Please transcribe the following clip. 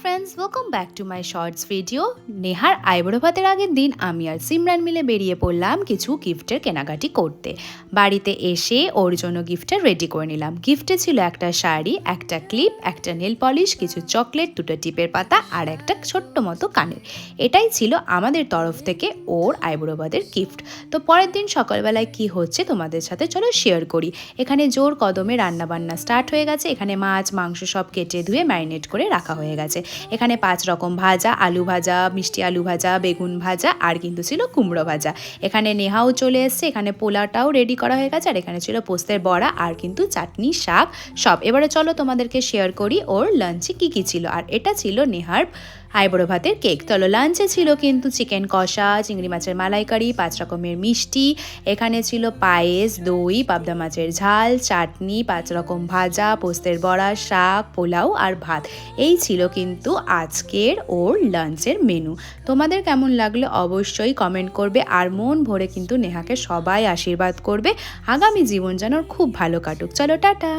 Friends welcome back to my shorts video. নেহার আইবুড়ো ভাতের আগের দিন আমি আর সিমরান মিলে বেরিয়ে পড়লাম কিছু গিফটের কেনাকাটি করতে। বাড়িতে এসে ওর জন্য গিফটটা রেডি করে নিলাম। গিফটে ছিল একটা শাড়ি, একটা ক্লিপ, একটা নেল পলিশ, কিছু চকলেট, দুটো টিপের পাতা আর একটা ছোট্ট মতো কানের। এটাই ছিল আমাদের তরফ থেকে ওর আইবুড়ো ভাতের গিফট। তো পরের দিন সকালবেলায় কি হচ্ছে তোমাদের সাথে চলো শেয়ার করি। এখানে জোর কদমে রান্নাবান্না স্টার্ট হয়ে গেছে। এখানে মাছ মাংস সব কেটে ধুয়ে ম্যারিনেট করে রাখা হয়ে গেছে। এখানে 5 রকম ভাজা, আলু ভাজা, মিষ্টি আলু ভাজা, বেগুন ভাজা আর কিন্তু ছিল কুমড়ো ভাজা। এখানে নেহাও চলে এসছে। এখানে পোলাটাও রেডি করা হয়ে গেছে আর এখানে ছিল পোস্তের বড়া আর কিন্তু চাটনি, শাক সব। এবারে চলো তোমাদেরকে শেয়ার করি ওর লাঞ্চে কি কি ছিল। আর এটা ছিল নেহার আইবুড়ো ভাতের কেক। চলো লাঞ্চে ছিল কিন্তু চিকেন কষা, চিংড়ি মাছের মালাইকারি, 5 রকমের মিষ্টি, এখানে ছিল পায়েস, দই, পাবদা মাছের ঝাল, চাটনি, 5 রকম ভাজা, পোস্তের বড়া, শাক, পোলাও আর ভাত। এই ছিল কিন্তু আজকের ওর লাঞ্চের মেনু। তোমাদের কেমন লাগলো অবশ্যই কমেন্ট করবে। আর মন ভরে কিন্তু নেহাকে সবাই আশীর্বাদ করবে আগামী জীবন যেন ওর খুব ভালো কাটুক। চলো টাটা।